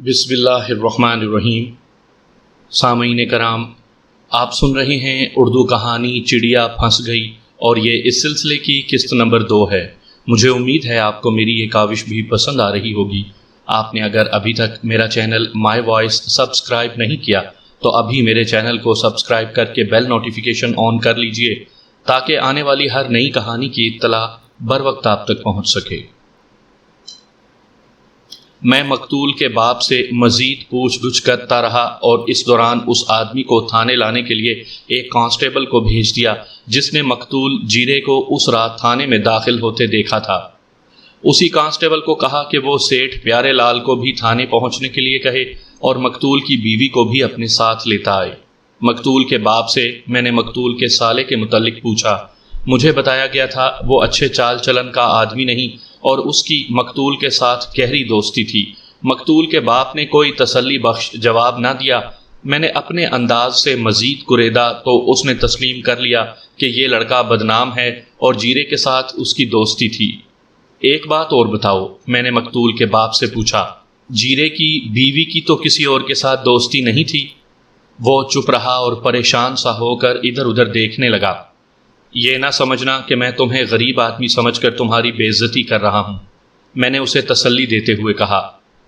بسم اللہ الرحمن الرحیم۔ سامعین کرام، آپ سن رہے ہیں اردو کہانی چڑیا پھنس گئی، اور یہ اس سلسلے کی قسط نمبر 2 ہے۔ مجھے امید ہے آپ کو میری یہ کاوش بھی پسند آ رہی ہوگی۔ آپ نے اگر ابھی تک میرا چینل مائی وائس سبسکرائب نہیں کیا تو ابھی میرے چینل کو سبسکرائب کر کے بیل نوٹیفیکیشن آن کر لیجئے تاکہ آنے والی ہر نئی کہانی کی اطلاع بر وقت آپ تک پہنچ سکے۔ میں مقتول کے باپ سے مزید پوچھ گچھ کرتا رہا اور اس دوران اس آدمی کو تھانے لانے کے لیے ایک کانسٹیبل کو بھیج دیا جس نے مقتول جیرے کو اس رات تھانے میں داخل ہوتے دیکھا تھا۔ اسی کانسٹیبل کو کہا کہ وہ سیٹھ پیارے لال کو بھی تھانے پہنچنے کے لیے کہے اور مقتول کی بیوی کو بھی اپنے ساتھ لیتا آئے۔ مقتول کے باپ سے میں نے مقتول کے سالے کے متعلق پوچھا۔ مجھے بتایا گیا تھا وہ اچھے چال چلن کا آدمی نہیں اور اس کی مقتول کے ساتھ گہری دوستی تھی۔ مقتول کے باپ نے کوئی تسلی بخش جواب نہ دیا۔ میں نے اپنے انداز سے مزید کریدا تو اس نے تسلیم کر لیا کہ یہ لڑکا بدنام ہے اور جیرے کے ساتھ اس کی دوستی تھی۔ ایک بات اور بتاؤ، میں نے مقتول کے باپ سے پوچھا۔ جیرے کی بیوی کی تو کسی اور کے ساتھ دوستی نہیں تھی؟ وہ چپ رہا اور پریشان سا ہو کر ادھر ادھر دیکھنے لگا۔ یہ نہ سمجھنا کہ میں تمہیں غریب آدمی سمجھ کر تمہاری بے عزتی کر رہا ہوں، میں نے اسے تسلی دیتے ہوئے کہا۔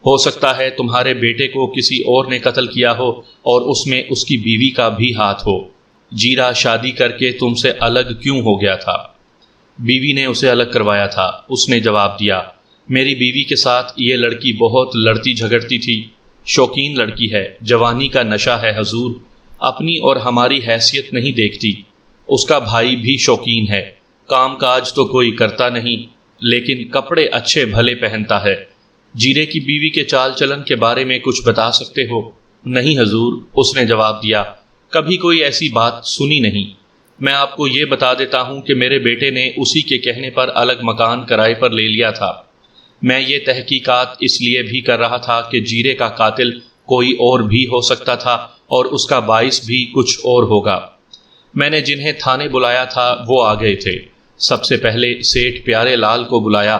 ہو سکتا ہے تمہارے بیٹے کو کسی اور نے قتل کیا ہو اور اس میں اس کی بیوی کا بھی ہاتھ ہو۔ جیرا شادی کر کے تم سے الگ کیوں ہو گیا تھا؟ بیوی نے اسے الگ کروایا تھا، اس نے جواب دیا۔ میری بیوی کے ساتھ یہ لڑکی بہت لڑتی جھگڑتی تھی، شوقین لڑکی ہے، جوانی کا نشہ ہے حضور، اپنی اور ہماری حیثیت نہیں دیکھتی۔ اس کا بھائی بھی شوقین ہے، کام کاج تو کوئی کرتا نہیں لیکن کپڑے اچھے بھلے پہنتا ہے۔ جیرے کی بیوی کے چال چلن کے بارے میں کچھ بتا سکتے ہو؟ نہیں حضور، اس نے جواب دیا، کبھی کوئی ایسی بات سنی نہیں۔ میں آپ کو یہ بتا دیتا ہوں کہ میرے بیٹے نے اسی کے کہنے پر الگ مکان کرائے پر لے لیا تھا۔ میں یہ تحقیقات اس لیے بھی کر رہا تھا کہ جیرے کا قاتل کوئی اور بھی ہو سکتا تھا اور اس کا باعث بھی کچھ اور ہوگا۔ میں نے جنہیں تھانے بلایا تھا وہ آ گئے تھے۔ سب سے پہلے سیٹھ پیارے لال کو بلایا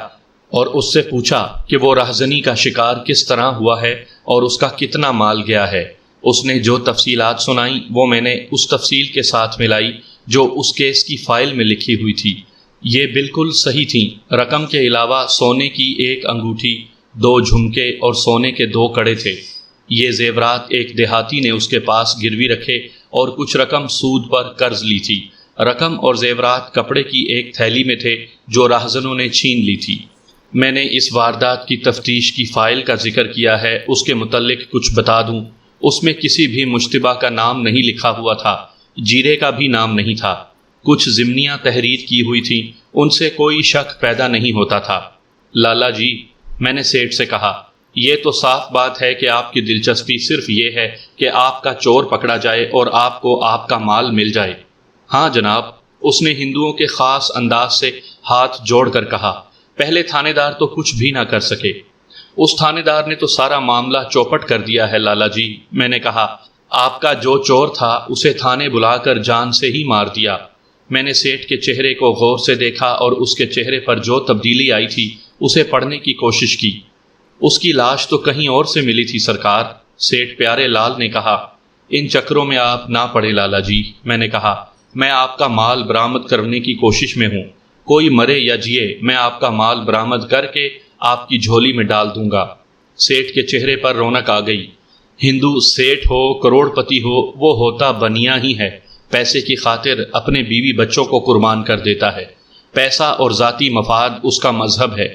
اور اس سے پوچھا کہ وہ رہزنی کا شکار کس طرح ہوا ہے اور اس کا کتنا مال گیا ہے۔ اس نے جو تفصیلات سنائیں وہ میں نے اس تفصیل کے ساتھ ملائی جو اس کیس کی فائل میں لکھی ہوئی تھی۔ یہ بالکل صحیح تھیں۔ رقم کے علاوہ سونے کی ایک انگوٹھی، 2 جھمکے اور سونے کے 2 کڑے تھے۔ یہ زیورات ایک دیہاتی نے اس کے پاس گروی رکھے اور کچھ رقم سود پر قرض لی تھی۔ رقم اور زیورات کپڑے کی ایک تھیلی میں تھے جو راہزنوں نے چھین لی تھی۔ میں نے اس واردات کی تفتیش کی فائل کا ذکر کیا ہے، اس کے متعلق کچھ بتا دوں۔ اس میں کسی بھی مشتبہ کا نام نہیں لکھا ہوا تھا، جیرے کا بھی نام نہیں تھا۔ کچھ ضمنیاں تحریر کی ہوئی تھیں، ان سے کوئی شک پیدا نہیں ہوتا تھا۔ لالا جی، میں نے سیٹھ سے کہا، یہ تو صاف بات ہے کہ آپ کی دلچسپی صرف یہ ہے کہ آپ کا چور پکڑا جائے اور آپ کو آپ کا مال مل جائے۔ ہاں جناب، اس نے ہندوؤں کے خاص انداز سے ہاتھ جوڑ کر کہا۔ پہلے تھانے دار تو کچھ بھی نہ کر سکے، اس تھانے دار نے تو سارا معاملہ چوپٹ کر دیا ہے لالا جی، میں نے کہا۔ آپ کا جو چور تھا اسے تھانے بلا کر جان سے ہی مار دیا۔ میں نے سیٹھ کے چہرے کو غور سے دیکھا اور اس کے چہرے پر جو تبدیلی آئی تھی اسے پڑھنے کی کوشش کی۔ اس کی لاش تو کہیں اور سے ملی تھی سرکار، سیٹھ پیارے لال نے کہا۔ ان چکروں میں آپ نہ پڑے لالا جی، میں نے کہا۔ میں آپ کا مال برآمد کرنے کی کوشش میں ہوں، کوئی مرے یا جیے میں آپ کا مال برآمد کر کے آپ کی جھولی میں ڈال دوں گا۔ سیٹھ کے چہرے پر رونق آ گئی۔ ہندو سیٹھ ہو کروڑ پتی ہو، وہ ہوتا بنیا ہی ہے، پیسے کی خاطر اپنے بیوی بچوں کو قربان کر دیتا ہے۔ پیسہ اور ذاتی مفاد اس کا مذہب ہے۔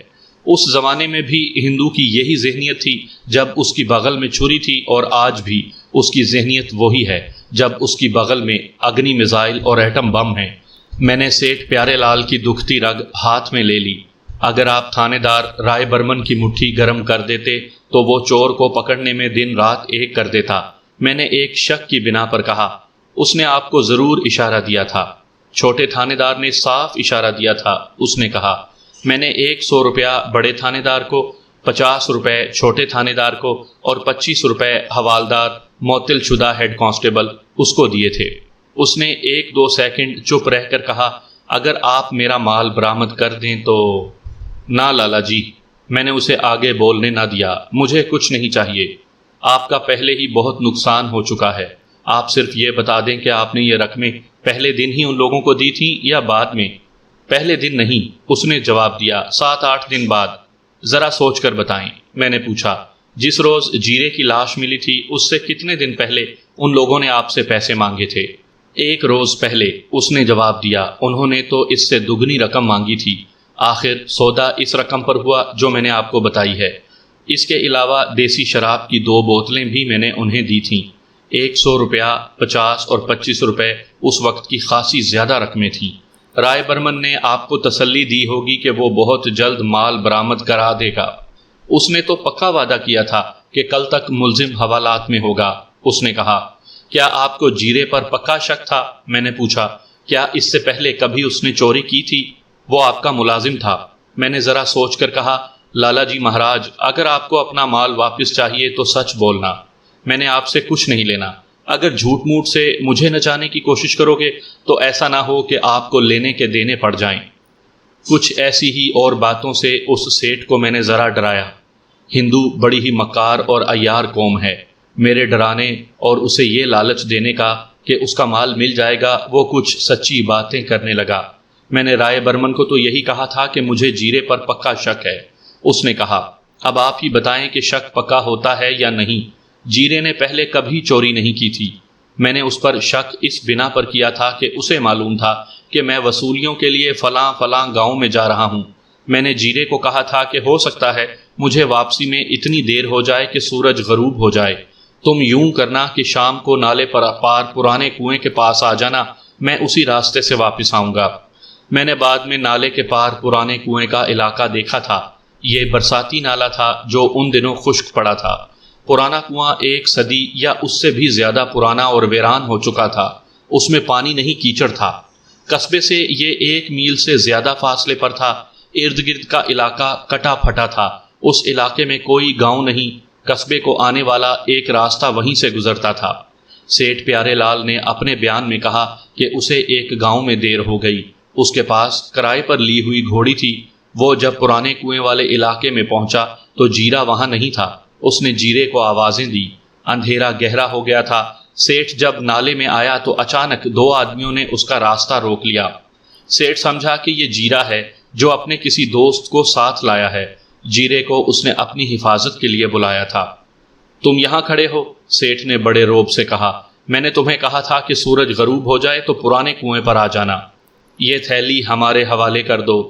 اس زمانے میں بھی ہندو کی یہی ذہنیت تھی جب اس کی بغل میں چھری تھی، اور آج بھی اس کی ذہنیت وہی ہے جب اس کی بغل میں اگنی میزائل اور ایٹم بم ہیں۔ میں نے سیٹھ پیارے لال کی دکھتی رگ ہاتھ میں لے لی۔ اگر آپ تھانے دار رائے برمن کی مٹھی گرم کر دیتے تو وہ چور کو پکڑنے میں دن رات ایک کر دیتا، میں نے ایک شک کی بنا پر کہا۔ اس نے آپ کو ضرور اشارہ دیا تھا۔ چھوٹے تھانے دار نے صاف اشارہ دیا تھا، اس نے کہا۔ میں نے 100 روپیہ بڑے تھانے دار کو، 50 روپے چھوٹے تھانے دار کو اور 25 روپے حوالدار معطل شدہ ہیڈ کانسٹیبل اس کو دیے تھے۔ اس نے 1-2 سیکنڈ چپ رہ کر کہا، اگر آپ میرا مال برآمد کر دیں تو؟ نہ لالا جی، میں نے اسے آگے بولنے نہ دیا، مجھے کچھ نہیں چاہیے۔ آپ کا پہلے ہی بہت نقصان ہو چکا ہے، آپ صرف یہ بتا دیں کہ آپ نے یہ رقمیں پہلے دن ہی ان لوگوں کو دی تھیں یا بعد میں؟ پہلے دن نہیں، اس نے جواب دیا، 7-8 دن بعد۔ ذرا سوچ کر بتائیں، میں نے پوچھا۔ جس روز جیرے کی لاش ملی تھی اس سے کتنے دن پہلے ان لوگوں نے آپ سے پیسے مانگے تھے؟ 1 روز پہلے، اس نے جواب دیا۔ انہوں نے تو اس سے دگنی رقم مانگی تھی۔ آخر سودا اس رقم پر ہوا جو میں نے آپ کو بتائی ہے۔ اس کے علاوہ دیسی شراب کی 2 بوتلیں بھی میں نے انہیں دی تھیں۔ 100 روپیہ، 50 اور 25 روپے اس وقت کی خاصی زیادہ رقمیں تھیں۔ رائے برمن نے آپ کو تسلی دی ہوگی کہ وہ بہت جلد مال برآمد کرا دے گا۔ اس نے تو پکا وعدہ کیا تھا کہ کل تک ملزم حوالات میں ہوگا، اس نے کہا۔ کیا آپ کو جیرے پر پکا شک تھا؟ میں نے پوچھا۔ کیا اس سے پہلے کبھی اس نے چوری کی تھی؟ وہ آپ کا ملازم تھا۔ میں نے ذرا سوچ کر کہا، لالا جی مہاراج، اگر آپ کو اپنا مال واپس چاہیے تو سچ بولنا، میں نے آپ سے کچھ نہیں لینا۔ اگر جھوٹ موٹ سے مجھے نچانے کی کوشش کرو گے تو ایسا نہ ہو کہ آپ کو لینے کے دینے پڑ جائیں۔ کچھ ایسی ہی اور باتوں سے اس سیٹھ کو میں نے ذرا ڈرایا۔ ہندو بڑی ہی مکار اور عیار قوم ہے۔ میرے ڈرانے اور اسے یہ لالچ دینے کا کہ اس کا مال مل جائے گا، وہ کچھ سچی باتیں کرنے لگا۔ میں نے رائے برمن کو تو یہی کہا تھا کہ مجھے جیرے پر پکا شک ہے۔ اس نے کہا، اب آپ ہی بتائیں کہ شک پکا ہوتا ہے یا نہیں۔ جیرے نے پہلے کبھی چوری نہیں کی تھی۔ میں نے اس پر شک اس بنا پر کیا تھا کہ اسے معلوم تھا کہ میں وصولیوں کے لیے فلاں فلاں گاؤں میں جا رہا ہوں۔ میں نے جیرے کو کہا تھا کہ ہو سکتا ہے مجھے واپسی میں اتنی دیر ہو جائے کہ سورج غروب ہو جائے۔ تم یوں کرنا کہ شام کو نالے پر پار پرانے کنویں کے پاس آ جانا، میں اسی راستے سے واپس آؤں گا۔ میں نے بعد میں نالے کے پار پرانے کنویں کا علاقہ دیکھا تھا۔ یہ برساتی نالا تھا جو ان دنوں خشک پڑا تھا۔ پرانا کنواں 1 صدی یا اس سے بھی زیادہ پرانا اور ویران ہو چکا تھا۔ اس میں پانی نہیں، کیچڑ تھا۔ قصبے سے یہ 1 میل سے زیادہ فاصلے پر تھا۔ ارد گرد کا علاقہ کٹا پھٹا تھا۔ اس علاقے میں کوئی گاؤں نہیں۔ قصبے کو آنے والا ایک راستہ وہیں سے گزرتا تھا۔ سیٹھ پیارے لال نے اپنے بیان میں کہا کہ اسے ایک گاؤں میں دیر ہو گئی۔ اس کے پاس کرائے پر لی ہوئی گھوڑی تھی۔ وہ جب پرانے کنویں والے علاقے میں پہنچا تو جیرا وہاں نہیں تھا۔ اس نے جیرے کو آوازیں دی۔ اندھیرا گہرا ہو گیا تھا۔ سیٹھ جب نالے میں آیا تو اچانک 2 آدمیوں نے اس کا راستہ روک لیا۔ سیٹھ سمجھا کہ یہ جیرا ہے جو اپنے کسی دوست کو ساتھ لایا ہے۔ جیرے کو اس نے اپنی حفاظت کے لیے بلایا تھا۔ تم یہاں کھڑے ہو، سیٹھ نے بڑے روب سے کہا۔ میں نے تمہیں کہا تھا کہ سورج غروب ہو جائے تو پرانے کنویں پر آ جانا۔ یہ تھیلی ہمارے حوالے کر دو،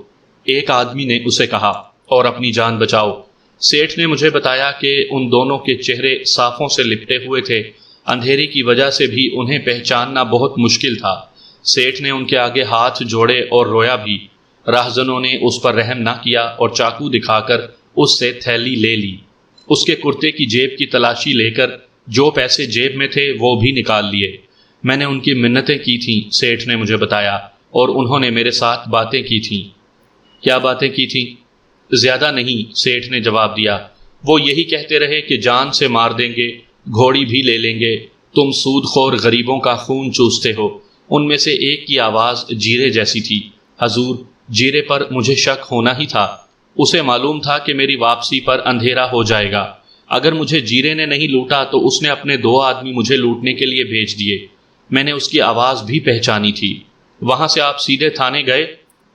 ایک آدمی نے اسے کہا، اور اپنی جان بچاؤ۔ سیٹھ نے مجھے بتایا کہ ان دونوں کے چہرے صافوں سے لپٹے ہوئے تھے۔ اندھیرے کی وجہ سے بھی انہیں پہچاننا بہت مشکل تھا۔ سیٹھ نے ان کے آگے ہاتھ جوڑے اور رویا بھی۔ راہزنوں نے اس پر رحم نہ کیا اور چاقو دکھا کر اس سے تھیلی لے لی۔ اس کے کرتے کی جیب کی تلاشی لے کر جو پیسے جیب میں تھے وہ بھی نکال لیے۔ میں نے ان کی منتیں کی تھیں، سیٹھ نے مجھے بتایا، اور انہوں نے میرے ساتھ باتیں کی تھیں۔ کیا باتیں کی تھیں؟ زیادہ نہیں، سیٹھ نے جواب دیا۔ وہ یہی کہتے رہے کہ جان سے مار دیں گے، گھوڑی بھی لے لیں گے، تم سود خور غریبوں کا خون چوستے ہو۔ ان میں سے ایک کی آواز جیرے جیسی تھی۔ حضور، جیرے پر مجھے شک ہونا ہی تھا۔ اسے معلوم تھا کہ میری واپسی پر اندھیرا ہو جائے گا۔ اگر مجھے جیرے نے نہیں لوٹا تو اس نے اپنے 2 آدمی مجھے لوٹنے کے لیے بھیج دیے۔ میں نے اس کی آواز بھی پہچانی تھی۔ وہاں سے آپ سیدھے تھانے گئے؟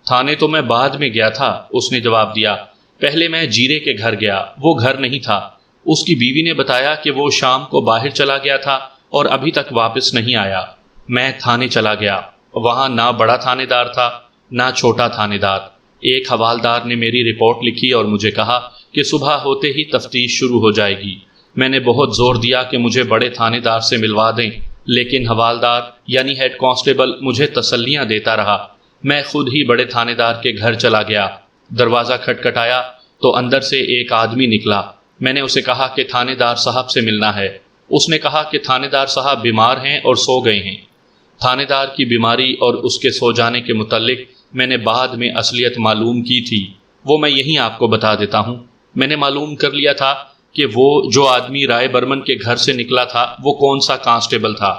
تھانے تو میں بعد میں گیا تھا، اس نے جواب دیا۔ پہلے میں جیرے کے گھر گیا، وہ گھر نہیں تھا۔ اس کی بیوی نے بتایا کہ وہ شام کو باہر چلا گیا تھا اور ابھی تک واپس نہیں آیا۔ میں تھانے چلا گیا۔ وہاں نہ بڑا تھانے دار تھا نہ چھوٹا تھانے دار۔ ایک حوالدار نے میری رپورٹ لکھی اور مجھے کہا کہ صبح ہوتے ہی تفتیش شروع ہو جائے گی۔ میں نے بہت زور دیا کہ مجھے بڑے تھانے دار سے ملوا دیں، لیکن حوالدار یعنی ہیڈ کانسٹیبل مجھے تسلیاں دیتا رہا۔ میں خود ہی بڑے تھانے دار کے گھر چلا گیا۔ دروازہ کھٹکھٹایا تو اندر سے ایک آدمی نکلا۔ میں نے اسے کہا کہ تھانے دار صاحب سے ملنا ہے۔ اس نے کہا کہ تھانے دار صاحب بیمار ہیں اور سو گئے ہیں۔ تھانے دار کی بیماری اور اس کے سو جانے کے متعلق میں نے بعد میں اصلیت معلوم کی تھی، وہ میں یہیں آپ کو بتا دیتا ہوں۔ میں نے معلوم کر لیا تھا کہ وہ جو آدمی رائے برمن کے گھر سے نکلا تھا وہ کون سا کانسٹیبل تھا۔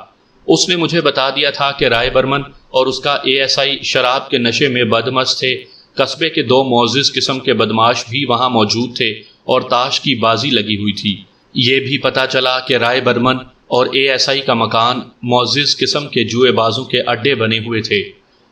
اس نے مجھے بتا دیا تھا کہ رائے برمن اور اس کا ASI شراب کے نشے میں بدمست تھے۔ قصبے کے 2 معزز قسم کے بدماش بھی وہاں موجود تھے اور تاش کی بازی لگی ہوئی تھی۔ یہ بھی پتہ چلا کہ رائے برمن اور ASI کا مکان معزز قسم کے جوئے بازوں کے اڈے بنے ہوئے تھے۔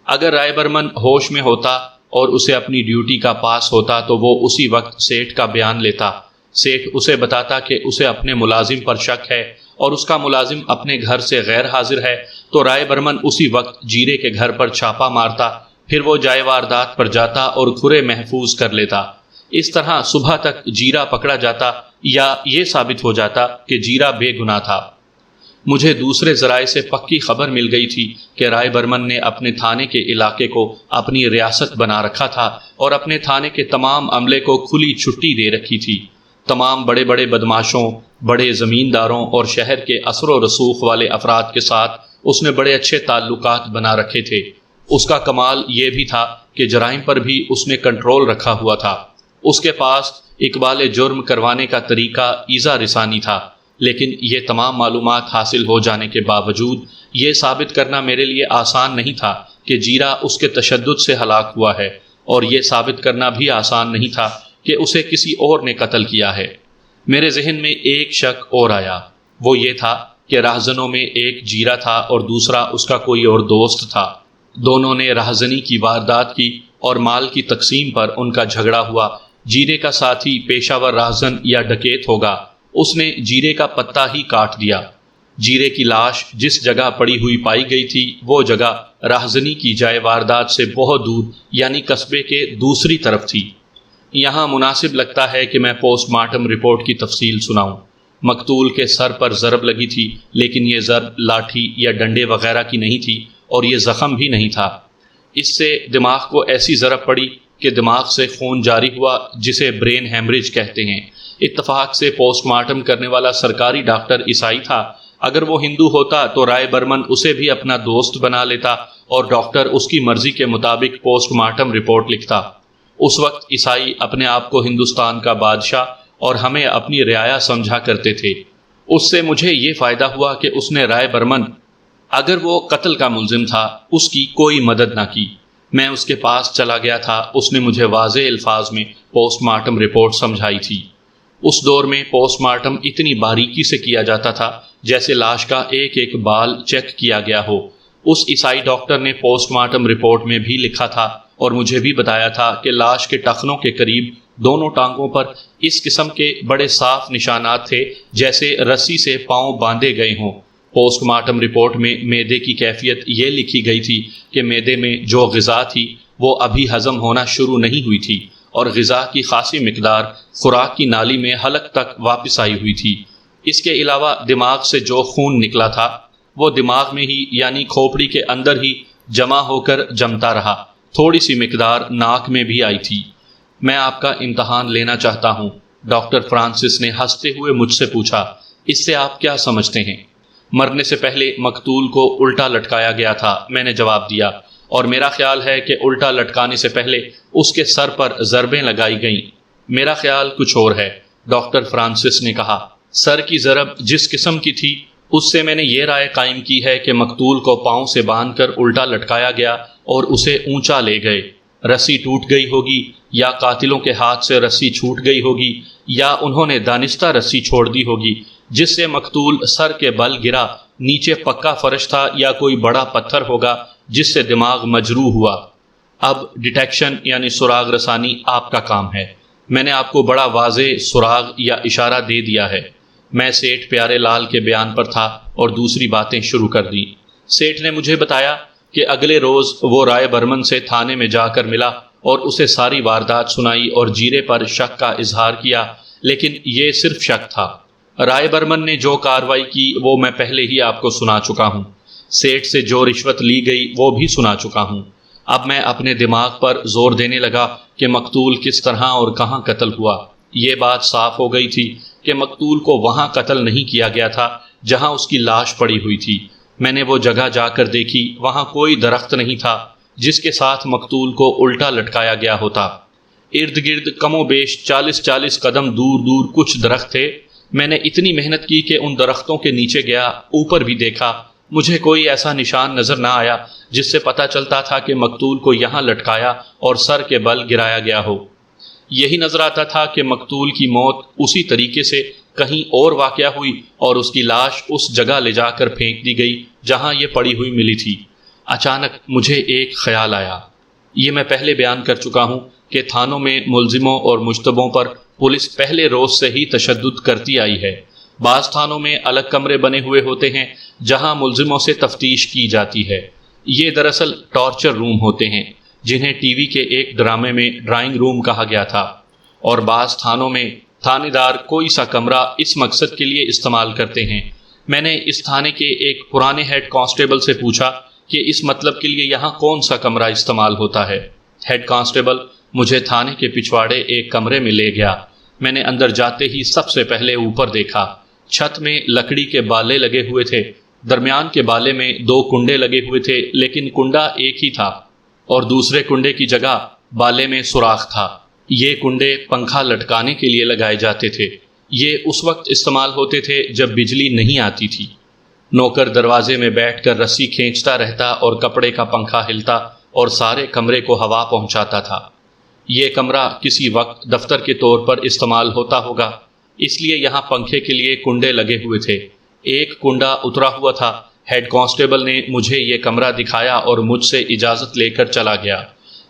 اگر رائے برمن ہوش میں ہوتا اور اسے اپنی ڈیوٹی کا پاس ہوتا تو وہ اسی وقت سیٹھ کا بیان لیتا۔ سیٹھ اسے بتاتا کہ اسے اپنے ملازم پر شک ہے اور اس کا ملازم اپنے گھر سے غیر حاضر ہے، تو رائے برمن اسی وقت جیرے کے گھر پر چھاپا مارتا، پھر وہ جائے واردات پر جاتا اور کھرے محفوظ کر لیتا۔ اس طرح صبح تک جیرا پکڑا جاتا یا یہ ثابت ہو جاتا کہ جیرا بے گناہ تھا۔ مجھے دوسرے ذرائع سے پکی خبر مل گئی تھی کہ رائے برمن نے اپنے تھانے کے علاقے کو اپنی ریاست بنا رکھا تھا اور اپنے تھانے کے تمام عملے کو کھلی چھٹی دے رکھی تھی۔ تمام بڑے بڑے بدماشوں، بڑے زمینداروں اور شہر کے اثر و رسوخ والے افراد کے ساتھ اس نے بڑے اچھے تعلقات بنا رکھے تھے۔ اس کا کمال یہ بھی تھا کہ جرائم پر بھی اس نے کنٹرول رکھا ہوا تھا۔ اس کے پاس اقبال جرم کروانے کا طریقہ ایذا رسانی تھا، لیکن یہ تمام معلومات حاصل ہو جانے کے باوجود یہ ثابت کرنا میرے لیے آسان نہیں تھا کہ جیرا اس کے تشدد سے ہلاک ہوا ہے، اور یہ ثابت کرنا بھی آسان نہیں تھا کہ اسے کسی اور نے قتل کیا ہے۔ میرے ذہن میں ایک شک اور آیا، وہ یہ تھا کہ راہزنوں میں ایک جیرا تھا اور دوسرا اس کا کوئی اور دوست تھا۔ دونوں نے راہزنی کی واردات کی اور مال کی تقسیم پر ان کا جھگڑا ہوا۔ جیرے کا ساتھی پیشہ ور راہزن یا ڈکیت ہوگا، اس نے جیرے کا پتا ہی کاٹ دیا۔ جیرے کی لاش جس جگہ پڑی ہوئی پائی گئی تھی وہ جگہ راہزنی کی جائے واردات سے بہت دور، یعنی قصبے کے دوسری طرف تھی۔ یہاں مناسب لگتا ہے کہ میں پوسٹ مارٹم رپورٹ کی تفصیل سناؤں۔ مقتول کے سر پر ضرب لگی تھی، لیکن یہ ضرب لاٹھی یا ڈنڈے وغیرہ کی نہیں تھی، اور یہ زخم بھی نہیں تھا۔ اس سے دماغ کو ایسی ضرب پڑی کہ دماغ سے خون جاری ہوا، جسے برین ہیمریج کہتے ہیں۔ اتفاق سے پوسٹ مارٹم کرنے والا سرکاری ڈاکٹر عیسائی تھا۔ اگر وہ ہندو ہوتا تو رائے برمن اسے بھی اپنا دوست بنا لیتا اور ڈاکٹر اس کی مرضی کے مطابق پوسٹ مارٹم رپورٹ لکھتا۔ اس وقت عیسائی اپنے آپ کو ہندوستان کا بادشاہ اور ہمیں اپنی رعایا سمجھا کرتے تھے۔ اس سے مجھے یہ فائدہ ہوا کہ اس نے رائے برمن، اگر وہ قتل کا ملزم تھا، اس کی کوئی مدد نہ کی۔ میں اس کے پاس چلا گیا تھا، اس نے مجھے واضح الفاظ میں پوسٹ مارٹم رپورٹ سمجھائی تھی۔ اس دور میں پوسٹ مارٹم اتنی باریکی سے کیا جاتا تھا جیسے لاش کا ایک ایک بال چیک کیا گیا ہو۔ اس عیسائی ڈاکٹر نے پوسٹ مارٹم رپورٹ میں بھی لکھا تھا اور مجھے بھی بتایا تھا کہ لاش کے ٹخنوں کے قریب دونوں ٹانگوں پر اس قسم کے بڑے صاف نشانات تھے جیسے رسی سے پاؤں باندھے گئے ہوں۔ پوسٹ مارٹم رپورٹ میں معدے کی کیفیت یہ لکھی گئی تھی کہ معدے میں جو غذا تھی وہ ابھی ہضم ہونا شروع نہیں ہوئی تھی، اور غذا کی خاصی مقدار خوراک کی نالی میں حلق تک واپس آئی ہوئی تھی۔ اس کے علاوہ دماغ سے جو خون نکلا تھا وہ دماغ میں ہی، یعنی کھوپڑی کے اندر ہی جمع ہو کر جمتا رہا۔ تھوڑی سی مقدار ناک میں بھی آئی تھی۔ میں آپ کا امتحان لینا چاہتا ہوں، ڈاکٹر فرانسس نے ہنستے ہوئے مجھ سے پوچھا۔ اس سے آپ کیا سمجھتے ہیں؟ مرنے سے پہلے مقتول کو الٹا لٹکایا گیا تھا، میں نے جواب دیا، اور میرا خیال ہے کہ الٹا لٹکانے سے پہلے اس کے سر پر ضربیں لگائی گئیں۔ میرا خیال کچھ اور ہے، ڈاکٹر فرانسس نے کہا۔ سر کی ضرب جس قسم کی تھی اس سے میں نے یہ رائے قائم کی ہے کہ مقتول کو پاؤں سے باندھ کر الٹا لٹکایا گیا اور اسے اونچا لے گئے۔ رسی ٹوٹ گئی ہوگی، یا قاتلوں کے ہاتھ سے رسی چھوٹ گئی ہوگی، یا انہوں نے دانستہ رسی چھوڑ دی ہوگی جس سے مقتول سر کے بل گرا۔ نیچے پکا فرش تھا یا کوئی بڑا پتھر ہوگا جس سے دماغ مجروح ہوا۔ اب ڈیٹیکشن یعنی سراغ رسانی آپ کا کام ہے۔ میں نے آپ کو بڑا واضح سراغ یا اشارہ دے دیا ہے۔ میں سیٹھ پیارے لال کے بیان پر تھا اور دوسری باتیں شروع کر دی۔ سیٹھ نے مجھے بتایا کہ اگلے روز وہ رائے برمن سے تھانے میں جا کر ملا اور اسے ساری واردات سنائی اور جیرے پر شک کا اظہار کیا، لیکن یہ صرف شک تھا۔ رائے برمن نے جو کارروائی کی وہ میں پہلے ہی آپ کو سنا چکا ہوں۔ سیٹھ سے جو رشوت لی گئی وہ بھی سنا چکا ہوں۔ اب میں اپنے دماغ پر زور دینے لگا کہ مقتول کس طرح اور کہاں قتل ہوا۔ یہ بات صاف ہو گئی تھی کہ مقتول کو وہاں قتل نہیں کیا گیا تھا جہاں اس کی لاش پڑی ہوئی تھی۔ میں نے وہ جگہ جا کر دیکھی، وہاں کوئی درخت نہیں تھا جس کے ساتھ مقتول کو الٹا لٹکایا گیا ہوتا۔ ارد گرد کم و بیش 40 قدم دور دور کچھ درخت تھے۔ میں نے اتنی محنت کی کہ ان درختوں کے نیچے گیا، اوپر بھی دیکھا، مجھے کوئی ایسا نشان نظر نہ آیا جس سے پتہ چلتا تھا کہ مقتول کو یہاں لٹکایا اور سر کے بل گرایا گیا ہو۔ یہی نظر آتا تھا کہ مقتول کی موت اسی طریقے سے کہیں اور واقع ہوئی اور اس کی لاش اس جگہ لے جا کر پھینک دی گئی جہاں یہ پڑی ہوئی ملی تھی۔ اچانک مجھے ایک خیال آیا۔ یہ میں پہلے بیان کر چکا ہوں کہ تھانوں میں ملزموں اور مشتبہوں پر پولیس پہلے روز سے ہی تشدد کرتی آئی ہے۔ بعض تھانوں میں الگ کمرے بنے ہوئے ہوتے ہیں جہاں ملزموں سے تفتیش کی جاتی ہے۔ یہ دراصل ٹارچر روم ہوتے ہیں جنہیں ٹی وی کے ایک ڈرامے میں ڈرائنگ روم کہا گیا تھا، اور بعض تھانوں میں تھانے دار کوئی سا کمرہ اس مقصد کے لیے استعمال کرتے ہیں۔ میں نے اس تھانے کے ایک پرانے ہیڈ کانسٹیبل سے پوچھا کہ اس مطلب کے لیے یہاں کون سا کمرہ استعمال ہوتا ہے۔ ہیڈ کانسٹیبل مجھے تھانے کے پچھواڑے ایک کمرے میں لے گیا۔ میں نے اندر جاتے ہی سب سے پہلے اوپر دیکھا۔ چھت میں لکڑی کے بالے لگے ہوئے تھے۔ درمیان کے بالے میں 2 کنڈے لگے ہوئے تھے، لیکن کنڈا ایک ہی تھا اور دوسرے کنڈے کی جگہ بالے میں سوراخ تھا۔ یہ کنڈے پنکھا لٹکانے کے لیے لگائے جاتے تھے۔ یہ اس وقت استعمال ہوتے تھے جب بجلی نہیں آتی تھی۔ نوکر دروازے میں بیٹھ کر رسی کھینچتا رہتا اور کپڑے کا پنکھا ہلتا اور سارے کمرے کو ہوا پہنچاتا تھا۔ یہ کمرہ کسی وقت دفتر کے طور پر استعمال ہوتا ہوگا، اس لیے یہاں پنکھے کے لیے کنڈے لگے ہوئے تھے۔ ایک کنڈا اترا ہوا تھا۔ ہیڈ کانسٹیبل نے مجھے یہ کمرہ دکھایا اور مجھ سے اجازت لے کر چلا گیا۔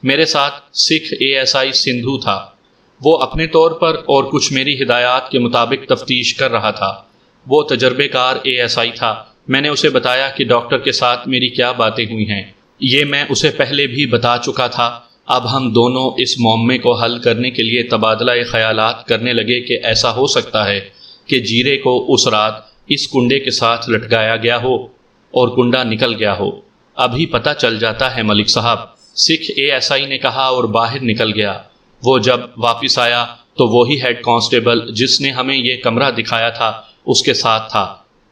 میرے ساتھ سکھ ASI سندھو تھا۔ وہ اپنے طور پر اور کچھ میری ہدایات کے مطابق تفتیش کر رہا تھا۔ وہ تجربے کار ASI تھا۔ میں نے اسے بتایا کہ ڈاکٹر کے ساتھ میری کیا باتیں ہوئی ہیں۔ یہ میں اسے پہلے بھی بتا چکا تھا۔ اب ہم دونوں اس معمے کو حل کرنے کے لیے تبادلہ خیالات کرنے لگے کہ ایسا ہو سکتا ہے کہ جیرے کو اس رات اس کنڈے کے ساتھ لٹکایا گیا ہو اور کنڈا نکل گیا ہو۔ ابھی پتہ چل جاتا ہے ملک صاحب، سکھ ASI نے کہا اور باہر نکل گیا۔ وہ جب واپس آیا تو وہی ہیڈ کانسٹیبل جس نے ہمیں یہ کمرہ دکھایا تھا اس کے ساتھ تھا۔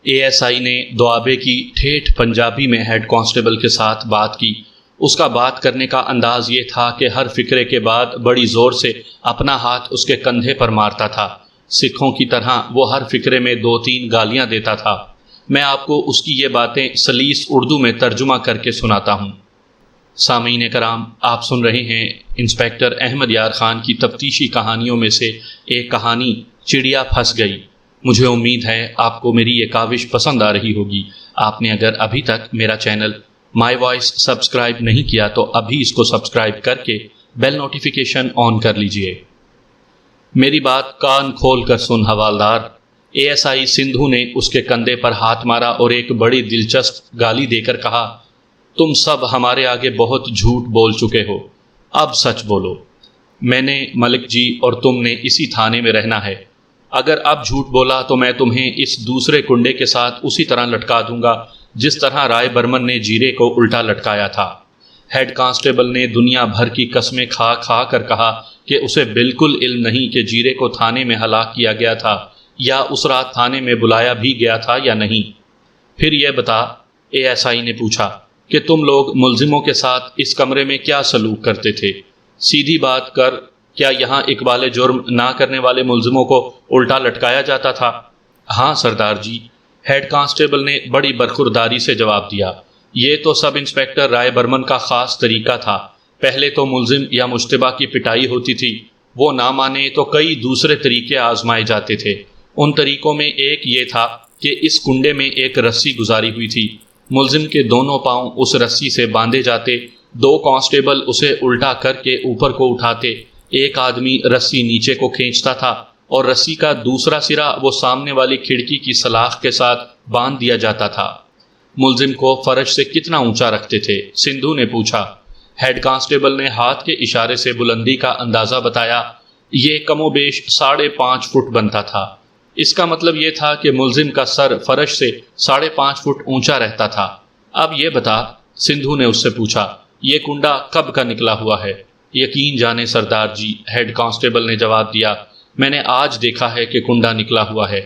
ASI نے دوابے کی ٹھیٹھ پنجابی میں ہیڈ کانسٹیبل کے ساتھ بات کی۔ اس کا بات کرنے کا انداز یہ تھا کہ ہر فقرے کے بعد بڑی زور سے اپنا ہاتھ اس کے کندھے پر مارتا تھا۔ سکھوں کی طرح وہ ہر فقرے میں 2-3 گالیاں دیتا تھا۔ میں آپ کو اس کی یہ باتیں سلیس اردو میں ترجمہ کر کے سناتا ہوں۔ سامعین کرام، آپ سن رہے ہیں انسپیکٹر احمد یار خان کی تفتیشی کہانیوں میں سے ایک کہانی چڑیا پھنس گئی۔ مجھے امید ہے آپ کو میری یہ کاوش پسند آ رہی ہوگی۔ آپ نے اگر ابھی تک میرا چینل مائی وائس سبسکرائب نہیں کیا تو ابھی اس کو سبسکرائب کر کے بیل نوٹیفیکیشن آن کر لیجئے۔ میری بات کان کھول کر سن حوالدار۔ ASI سندھو نے اس کے کندھے پر ہاتھ مارا اور ایک بڑی دلچسپ گالی دے کر کہا، تم سب ہمارے آگے بہت جھوٹ بول چکے ہو، اب سچ بولو۔ میں نے ملک جی اور تم نے اسی تھانے میں رہنا ہے۔ اگر اب جھوٹ بولا تو میں تمہیں اس دوسرے کنڈے کے ساتھ اسی طرح لٹکا دوں گا جس طرح رائے برمن نے جیرے کو الٹا لٹکایا تھا۔ ہیڈ کانسٹیبل نے دنیا بھر کی قسمیں کھا کھا کر کہا کہ اسے بالکل علم نہیں کہ جیرے کو تھانے میں ہلاک کیا گیا تھا یا اس رات تھانے میں بلایا بھی گیا تھا یا نہیں۔ پھر یہ بتا، ASI نے پوچھا، کہ تم لوگ ملزموں کے ساتھ اس کمرے میں کیا سلوک کرتے تھے؟ سیدھی بات کر، کیا یہاں اقبال جرم نہ کرنے والے ملزموں کو الٹا لٹکایا جاتا تھا؟ ہاں سردار جی، ہیڈ کانسٹیبل نے بڑی برخورداری سے جواب دیا۔ یہ تو سب انسپیکٹر رائے برمن کا خاص طریقہ تھا۔ پہلے تو ملزم یا مشتبہ کی پٹائی ہوتی تھی، وہ نہ مانے تو کئی دوسرے طریقے آزمائے جاتے تھے۔ ان طریقوں میں ایک یہ تھا کہ اس کنڈے میں ایک رسی گزاری ہوئی تھی، ملزم کے دونوں پاؤں اس رسی سے باندھے جاتے، 2 کانسٹیبل اسے الٹا کر کے اوپر کو اٹھاتے، ایک آدمی رسی نیچے کو کھینچتا تھا اور رسی کا دوسرا سرا وہ سامنے والی کھڑکی کی سلاخ کے ساتھ باندھ دیا جاتا تھا۔ ملزم کو فرش سے کتنا اونچا رکھتے تھے؟ سندھو نے پوچھا۔ ہیڈ کانسٹیبل نے ہاتھ کے اشارے سے بلندی کا اندازہ بتایا۔ یہ کم و بیش 5.5 فٹ بنتا تھا۔ اس کا مطلب یہ تھا کہ ملزم کا سر فرش سے 5.5 فٹ اونچا رہتا تھا۔ اب یہ بتا، سندھو نے اس سے پوچھا، یہ کنڈا کب کا نکلا ہوا ہے؟ یقین جانے سردار جی، ہیڈ کانسٹیبل نے جواب دیا، میں نے آج دیکھا ہے کہ کنڈا نکلا ہوا ہے۔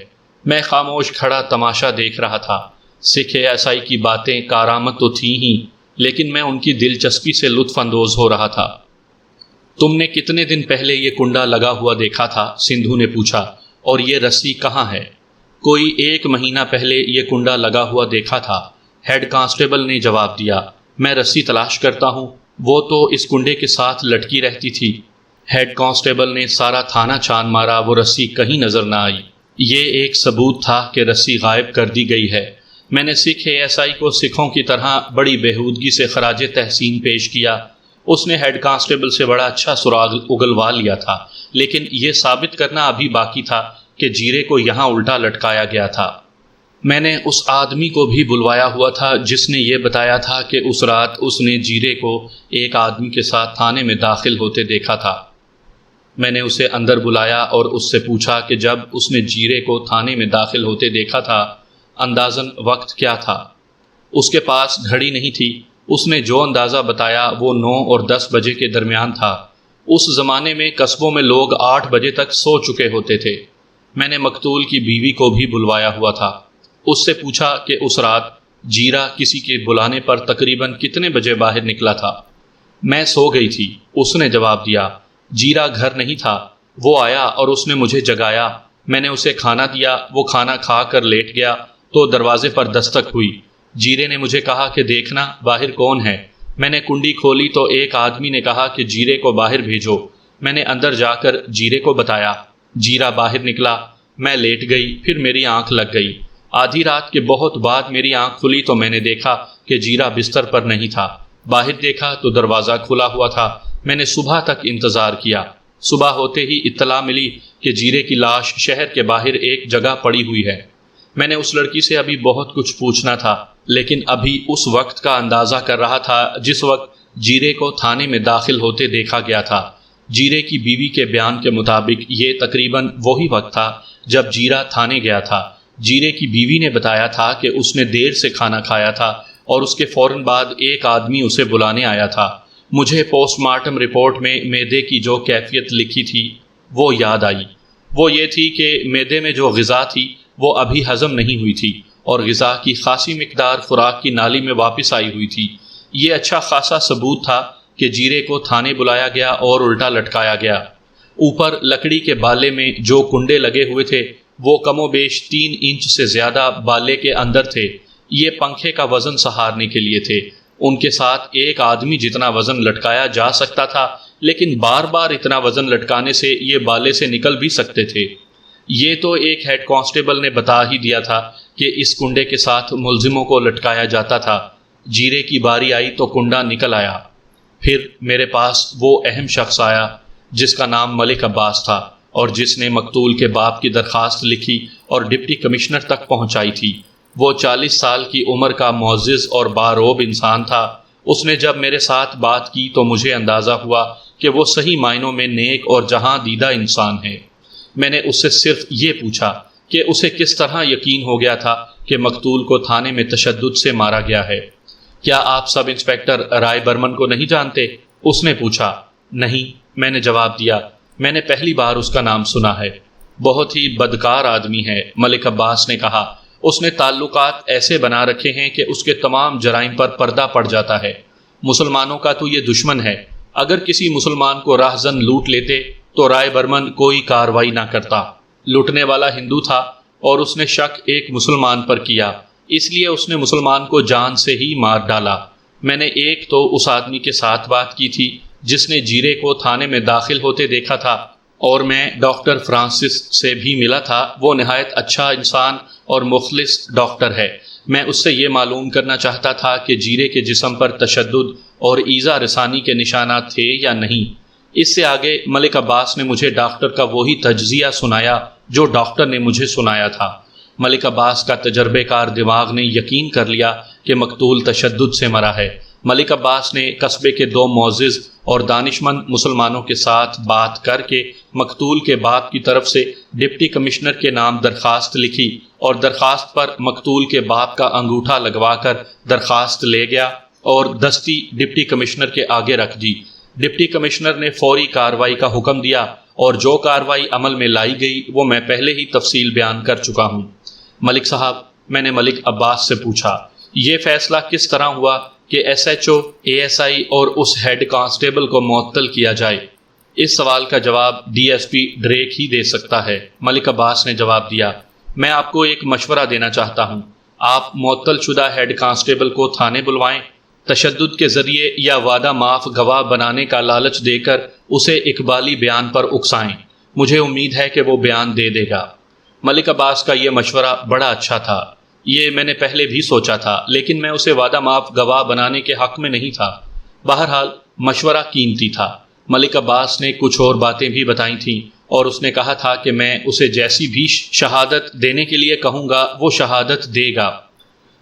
میں خاموش کھڑا تماشا دیکھ رہا تھا۔ سکھ ASI کی باتیں کارآمد تو تھیں ہی، لیکن میں ان کی دلچسپی سے لطف اندوز ہو رہا تھا۔ تم نے کتنے دن پہلے یہ کنڈا لگا ہوا دیکھا تھا؟ سندھو نے پوچھا۔ اور یہ رسی کہاں ہے؟ کوئی 1 مہینہ پہلے یہ کنڈا لگا ہوا دیکھا تھا، ہیڈ کانسٹیبل نے جواب دیا۔ میں رسی تلاش کرتا ہوں، وہ تو اس کنڈے کے ساتھ لٹکی رہتی تھی۔ ہیڈ کانسٹیبل نے سارا تھانہ چھان مارا، وہ رسی کہیں نظر نہ آئی۔ یہ ایک ثبوت تھا کہ رسی غائب کر دی گئی ہے۔ میں نے سکھ ASI کو سکھوں کی طرح بڑی بےہودگی سے خراج تحسین پیش کیا۔ اس نے ہیڈ کانسٹیبل سے بڑا اچھا سراغ اگلوا لیا تھا، لیکن یہ ثابت کرنا ابھی باقی تھا کہ جیرے کو یہاں الٹا لٹکایا گیا تھا۔ میں نے اس آدمی کو بھی بلوایا ہوا تھا جس نے یہ بتایا تھا کہ اس رات اس نے جیرے کو ایک آدمی کے ساتھ تھانے میں داخل ہوتے دیکھا تھا۔ میں نے اسے اندر بلایا اور اس سے پوچھا کہ جب اس نے جیرے کو تھانے میں داخل ہوتے دیکھا تھا اندازاً وقت کیا تھا؟ اس کے پاس گھڑی نہیں تھی۔ اس نے جو اندازہ بتایا وہ 9 اور 10 بجے کے درمیان تھا۔ اس زمانے میں قصبوں میں لوگ 8 بجے تک سو چکے ہوتے تھے۔ میں نے مقتول کی بیوی کو بھی بلوایا ہوا تھا۔ اس سے پوچھا کہ اس رات جیرا کسی کے بلانے پر تقریباً کتنے بجے باہر نکلا تھا؟ میں سو گئی تھی، اس نے جواب دیا۔ جیرا گھر نہیں تھا، وہ آیا اور اس نے مجھے جگایا۔ میں نے اسے کھانا دیا، وہ کھانا کھا کر لیٹ گیا تو دروازے پر دستک ہوئی۔ جیرے نے مجھے کہا کہ دیکھنا باہر کون ہے۔ میں نے کنڈی کھولی تو ایک آدمی نے کہا کہ جیرے کو باہر بھیجو۔ میں نے اندر جا کر جیرے کو بتایا۔ جیرا باہر نکلا، میں لیٹ گئی، پھر میری آنکھ لگ گئی۔ آدھی رات کے بہت بعد میری آنکھ کھلی تو میں نے دیکھا کہ جیرا بستر پر نہیں تھا۔ باہر دیکھا تو دروازہ کھلا ہوا تھا۔ میں نے صبح تک انتظار کیا۔ صبح ہوتے ہی اطلاع ملی کہ جیرے کی لاش شہر کے باہر ایک جگہ پڑی ہوئی ہے۔ میں نے اس لڑکی سے ابھی بہت کچھ پوچھنا تھا، لیکن ابھی اس وقت کا اندازہ کر رہا تھا جس وقت جیرے کو تھانے میں داخل ہوتے دیکھا گیا تھا۔ جیرے کی بیوی کے بیان کے مطابق یہ تقریباً وہی وقت تھا جب جیرا تھانے گیا تھا۔ جیرے کی بیوی نے بتایا تھا کہ اس نے دیر سے کھانا کھایا تھا اور اس کے فوراً بعد ایک آدمی اسے بلانے آیا تھا۔ مجھے پوسٹ مارٹم رپورٹ میں معدے کی جو کیفیت لکھی تھی وہ یاد آئی۔ وہ یہ تھی کہ معدے میں جو غذا تھی وہ ابھی ہضم نہیں ہوئی تھی اور غذا کی خاصی مقدار خوراک کی نالی میں واپس آئی ہوئی تھی۔ یہ اچھا خاصا ثبوت تھا کہ جیرے کو تھانے بلایا گیا اور الٹا لٹکایا گیا۔ اوپر لکڑی کے بالے میں جو کنڈے لگے ہوئے تھے وہ کم و بیش 3 انچ سے زیادہ بالے کے اندر تھے۔ یہ پنکھے کا وزن سہارنے کے لیے تھے۔ ان کے ساتھ ایک آدمی جتنا وزن لٹکایا جا سکتا تھا، لیکن بار بار اتنا وزن لٹکانے سے یہ بالے سے نکل بھی سکتے تھے۔ یہ تو ایک ہیڈ کانسٹیبل نے بتا ہی دیا تھا کہ اس کنڈے کے ساتھ ملزموں کو لٹکایا جاتا تھا۔ جیرے کی باری آئی تو کنڈا نکل آیا۔ پھر میرے پاس وہ اہم شخص آیا جس کا نام ملک عباس تھا اور جس نے مقتول کے باپ کی درخواست لکھی اور ڈپٹی کمشنر تک پہنچائی تھی۔ وہ 40 سال کی عمر کا معزز اور باروب انسان تھا۔ اس نے جب میرے ساتھ بات کی تو مجھے اندازہ ہوا کہ وہ صحیح معنوں میں نیک اور جہاں دیدہ انسان ہے۔ میں نے اس سے صرف یہ پوچھا کہ اسے کس طرح یقین ہو گیا تھا کہ مقتول کو تھانے میں تشدد سے مارا گیا ہے۔ کیا آپ سب انسپکٹر رائے برمن کو نہیں جانتے؟ اس نے پوچھا۔ نہیں، میں نے جواب دیا، میں نے پہلی بار اس کا نام سنا ہے۔ بہت ہی بدکار آدمی ہے، ملک عباس نے کہا۔ اس نے تعلقات ایسے بنا رکھے ہیں کہ اس کے تمام جرائم پر پردہ پڑ جاتا ہے۔ مسلمانوں کا تو یہ دشمن ہے۔ اگر کسی مسلمان کو راہزن لوٹ لیتے تو رائے برمن کوئی کاروائی نہ کرتا۔ لوٹنے والا ہندو تھا اور اس نے شک ایک مسلمان پر کیا، اس لیے اس نے مسلمان کو جان سے ہی مار ڈالا۔ میں نے ایک تو اس آدمی کے ساتھ بات کی تھی جس نے جیرے کو تھانے میں داخل ہوتے دیکھا تھا، اور میں ڈاکٹر فرانسس سے بھی ملا تھا۔ وہ نہایت اچھا انسان اور مخلص ڈاکٹر ہے۔ میں اس سے یہ معلوم کرنا چاہتا تھا کہ جیرے کے جسم پر تشدد اور ایذا رسانی کے نشانات تھے یا نہیں۔ اس سے آگے ملک عباس نے مجھے ڈاکٹر کا وہی تجزیہ سنایا جو ڈاکٹر نے مجھے سنایا تھا۔ ملک عباس کا تجربے کار دماغ نے یقین کر لیا کہ مقتول تشدد سے مرا ہے۔ ملک عباس نے قصبے کے 2 معزز اور دانشمند مسلمانوں کے ساتھ بات کر کے مقتول کے باپ کی طرف سے ڈپٹی کمشنر کے نام درخواست لکھی اور درخواست پر مقتول کے باپ کا انگوٹھا لگوا کر درخواست لے گیا اور دستی ڈپٹی کمشنر کے آگے رکھ دی۔ ڈپٹی کمشنر نے فوری کارروائی کا حکم دیا اور جو کارروائی عمل میں لائی گئی وہ میں پہلے ہی تفصیل بیان کر چکا ہوں۔ ملک صاحب، میں نے ملک عباس سے پوچھا، یہ فیصلہ کس طرح ہوا کہ SHO، ASI اور اس ہیڈ کانسٹیبل کو معطل کیا جائے؟ اس سوال کا جواب DSP ڈریک ہی دے سکتا ہے، ملک عباس نے جواب دیا۔ میں آپ کو ایک مشورہ دینا چاہتا ہوں، آپ معطل شدہ ہیڈ کانسٹیبل کو تھانے بلوائیں، تشدد کے ذریعے یا وعدہ معاف گواہ بنانے کا لالچ دے کر اسے اقبالی بیان پر اکسائیں۔ مجھے امید ہے کہ وہ بیان دے دے گا۔ ملک عباس کا یہ مشورہ بڑا اچھا تھا، یہ میں نے پہلے بھی سوچا تھا، لیکن میں اسے وعدہ معاف گواہ بنانے کے حق میں نہیں تھا۔ بہرحال مشورہ قیمتی تھا۔ ملک عباس نے کچھ اور باتیں بھی بتائی تھیں اور اس نے کہا تھا کہ میں اسے جیسی بھی شہادت دینے کے لیے کہوں گا وہ شہادت دے گا۔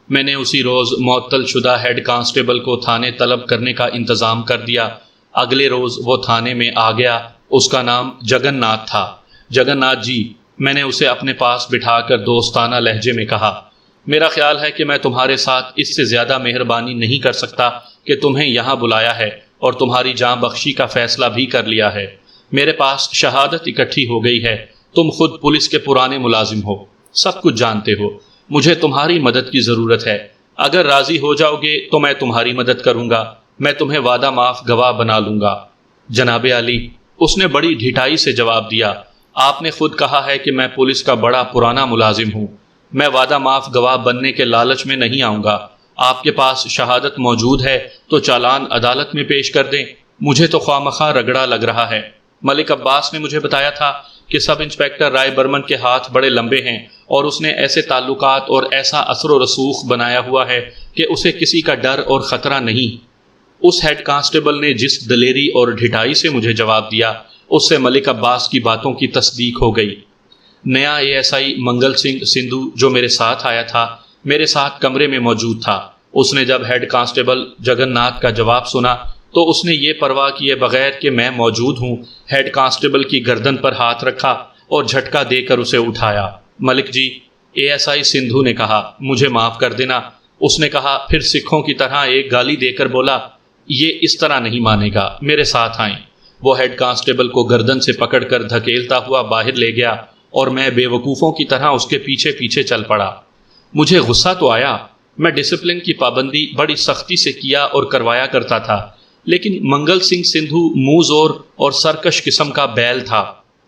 میں نے اسی روز معطل شدہ ہیڈ کانسٹیبل کو تھانے طلب کرنے کا انتظام کر دیا۔ اگلے روز وہ تھانے میں آ گیا۔ اس کا نام جگن ناتھ تھا۔ جگن ناتھ جی، میں نے اسے اپنے پاس بٹھا کر دوستانہ لہجے میں کہا، میرا خیال ہے کہ میں تمہارے ساتھ اس سے زیادہ مہربانی نہیں کر سکتا کہ تمہیں یہاں بلایا ہے اور تمہاری جاں بخشی کا فیصلہ بھی کر لیا ہے۔ میرے پاس شہادت اکٹھی ہو گئی ہے۔ تم خود پولیس کے پرانے ملازم ہو، سب کچھ جانتے ہو۔ مجھے تمہاری مدد کی ضرورت ہے۔ اگر راضی ہو جاؤ گے تو میں تمہاری مدد کروں گا۔ میں تمہیں وعدہ معاف گواہ بنا لوں گا۔ جناب عالی، اس نے بڑی ڈھٹائی سے جواب دیا، آپ نے خود کہا ہے کہ میں پولیس کا بڑا پرانا ملازم ہوں۔ میں وعدہ معاف گواہ بننے کے لالچ میں نہیں آؤں گا۔ آپ کے پاس شہادت موجود ہے تو چالان عدالت میں پیش کر دیں۔ مجھے تو خواہ رگڑا لگ رہا ہے۔ ملک عباس نے مجھے بتایا تھا کہ سب انسپیکٹر رائے برمن کے ہاتھ بڑے لمبے ہیں اور اس نے ایسے تعلقات اور ایسا اثر و رسوخ بنایا ہوا ہے کہ اسے کسی کا ڈر اور خطرہ نہیں۔ اس ہیڈ کانسٹیبل نے جس دلیری اور ڈھٹائی سے مجھے جواب دیا، اس سے ملک عباس کی باتوں کی تصدیق ہو گئی۔ نیا ASI منگل سنگھ سندھو جو میرے ساتھ آیا تھا، میرے ساتھ کمرے میں موجود تھا۔ اس نے جب ہیڈ کانسٹیبل جگن ناتھ کا جواب سنا تو اس نے یہ پرواہ کیے بغیر کہ میں موجود ہوں، ہیڈ کانسٹیبل کی گردن پر ہاتھ رکھا اور جھٹکا دے کر اسے اٹھایا۔ ملک جی، ASI سندھو نے کہا، مجھے معاف کر دینا۔ اس نے کہا، پھر سکھوں کی طرح ایک گالی دے کر بولا، یہ اس طرح نہیں مانے گا، میرے ساتھ آئیں۔ وہ ہیڈ کانسٹیبل کو گردن سے پکڑ کر دھکیلتا ہوا باہر لے گیا اور میں بے وقوفوں کی طرح اس کے پیچھے پیچھے چل پڑا۔ مجھے غصہ تو آیا۔ میں ڈسپلن کی پابندی بڑی سختی سے کیا اور کروایا کرتا تھا، لیکن منگل سنگھ سندھو منہ زور اور سرکش قسم کا بیل تھا۔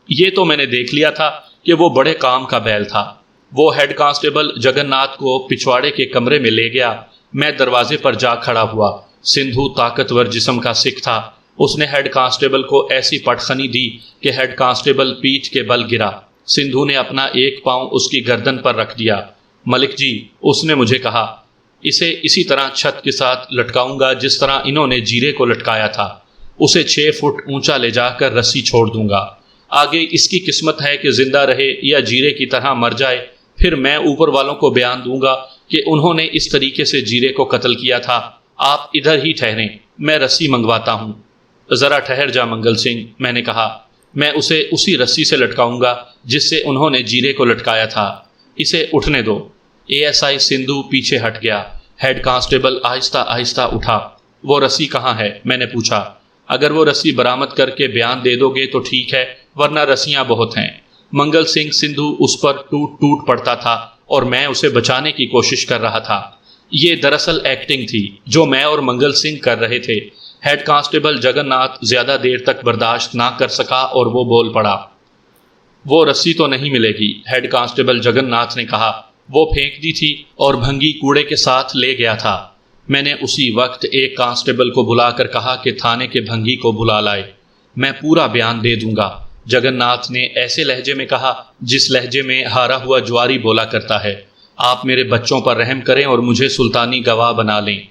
یہ تو میں نے دیکھ لیا تھا کہ وہ بڑے کام کا بیل تھا۔ وہ ہیڈ کانسٹیبل جگن ناتھ کو پچھواڑے کے کمرے میں لے گیا۔ میں دروازے پر جا کھڑا ہوا۔ سندھو طاقتور جسم کا سکھ تھا۔ اس نے ہیڈ کانسٹیبل کو ایسی پٹخنی دی کہ ہیڈ کانسٹیبل پیٹھ کے بل گرا۔ سندھو نے اپنا ایک پاؤں اس کی گردن پر رکھ دیا۔ ملک جی، اس نے مجھے کہا، اسے اسی طرح چھت کے ساتھ لٹکاؤں گا جس طرح انہوں نے جیرے کو لٹکایا تھا۔ اسے 6 فٹ اونچا لے جا کر رسی چھوڑ دوں گا۔ آگے اس کی قسمت ہے کہ زندہ رہے یا جیرے کی طرح مر جائے، پھر میں اوپر والوں کو بیان دوں گا کہ انہوں نے اس طریقے سے جیرے کو قتل کیا تھا۔ آپ ادھر ہی ٹھہریں، میں رسی منگواتا ہوں۔ ذرا ٹھہر جا منگل سنگھ، میں نے کہا، میں اسے اسی رسی سے لٹکاؤں گا جس سے انہوں نے جیرے کو لٹکایا تھا۔ اسے اٹھنے دو۔ ASI سندھو پیچھے ہٹ گیا۔ ہیڈ کانسٹیبل آہستہ آہستہ اٹھا۔ وہ رسی کہاں ہے؟ میں نے پوچھا۔ اگر وہ رسی برآمد کر کے بیان دے دو گے تو ٹھیک ہے، ورنہ رسیاں بہت ہیں۔ منگل سنگھ سندھو اس پر ٹوٹ پڑتا تھا اور میں اسے بچانے کی کوشش کر رہا تھا۔ یہ دراصل ایکٹنگ تھی جو میں اور منگل سنگھ کر رہے تھے۔ ہیڈ کانسٹیبل جگن ناتھ زیادہ دیر تک برداشت نہ کر سکا اور وہ بول پڑا، وہ رسی تو نہیں ملے گی۔ ہیڈ کانسٹیبل جگن ناتھ نے کہا، وہ پھینک دی تھی اور بھنگی کوڑے کے ساتھ لے گیا تھا۔ میں نے اسی وقت ایک کانسٹیبل کو بلا کر کہا کہ تھانے کے بھنگی کو بلا لائے، میں پورا بیان دے دوں گا۔ جگن ناتھ نے ایسے لہجے میں کہا جس لہجے میں ہارا ہوا جواری بولا کرتا ہے، آپ میرے بچوں پر رحم کریں اور مجھے سلطانی گواہ بنا لیں۔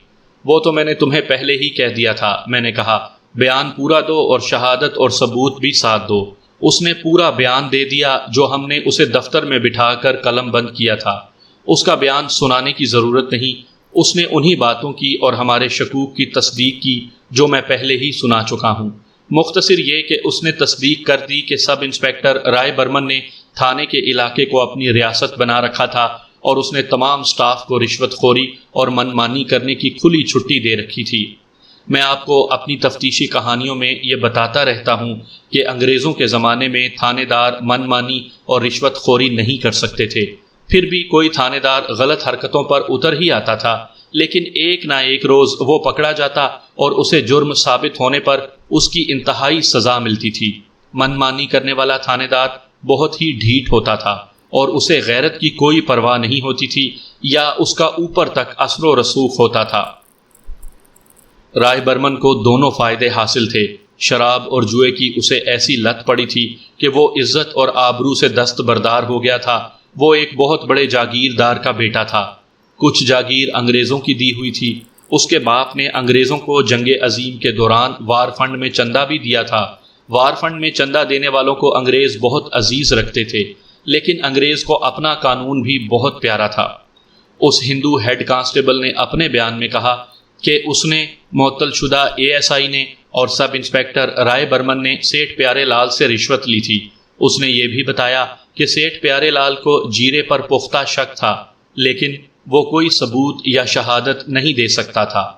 وہ تو میں نے تمہیں پہلے ہی کہہ دیا تھا، میں نے کہا، بیان پورا دو اور شہادت اور ثبوت بھی ساتھ دو۔ اس نے پورا بیان دے دیا جو ہم نے اسے دفتر میں بٹھا کر قلم بند کیا تھا۔ اس کا بیان سنانے کی ضرورت نہیں، اس نے انہی باتوں کی اور ہمارے شکوک کی تصدیق کی جو میں پہلے ہی سنا چکا ہوں۔ مختصر یہ کہ اس نے تصدیق کر دی کہ سب انسپیکٹر رائے برمن نے تھانے کے علاقے کو اپنی ریاست بنا رکھا تھا اور اس نے تمام سٹاف کو رشوت خوری اور من مانی کرنے کی کھلی چھٹی دے رکھی تھی۔ میں آپ کو اپنی تفتیشی کہانیوں میں یہ بتاتا رہتا ہوں کہ انگریزوں کے زمانے میں تھانے دار من مانی اور رشوت خوری نہیں کر سکتے تھے، پھر بھی کوئی تھانے دار غلط حرکتوں پر اتر ہی آتا تھا، لیکن ایک نہ ایک روز وہ پکڑا جاتا اور اسے جرم ثابت ہونے پر اس کی انتہائی سزا ملتی تھی۔ من مانی کرنے والا تھانے دار بہت ہی ڈھیٹ ہوتا تھا اور اسے غیرت کی کوئی پرواہ نہیں ہوتی تھی یا اس کا اوپر تک اثر و رسوخ ہوتا تھا۔ رائے برمن کو دونوں فائدے حاصل تھے۔ شراب اور جوئے کی اسے ایسی لت پڑی تھی کہ وہ عزت اور آبرو سے دستبردار ہو گیا تھا۔ وہ ایک بہت بڑے جاگیردار کا بیٹا تھا۔ کچھ جاگیر انگریزوں کی دی ہوئی تھی۔ اس کے باپ نے انگریزوں کو جنگ عظیم کے دوران وار فنڈ میں چندہ بھی دیا تھا۔ وار فنڈ میں چندہ دینے والوں کو انگریز بہت عزیز رکھتے تھے، لیکن انگریز کو اپنا قانون بھی بہت پیارا تھا۔ اس ہندو ہیڈ کانسٹیبل نے اپنے بیان میں کہا کہ اس نے، معطل شدہ ASI نے اور سب انسپیکٹر رائے برمن نے سیٹھ پیارے لال سے رشوت لی تھی۔ اس نے یہ بھی بتایا کہ سیٹھ پیارے لال کو جیرے پر پختہ شک تھا، لیکن وہ کوئی ثبوت یا شہادت نہیں دے سکتا تھا۔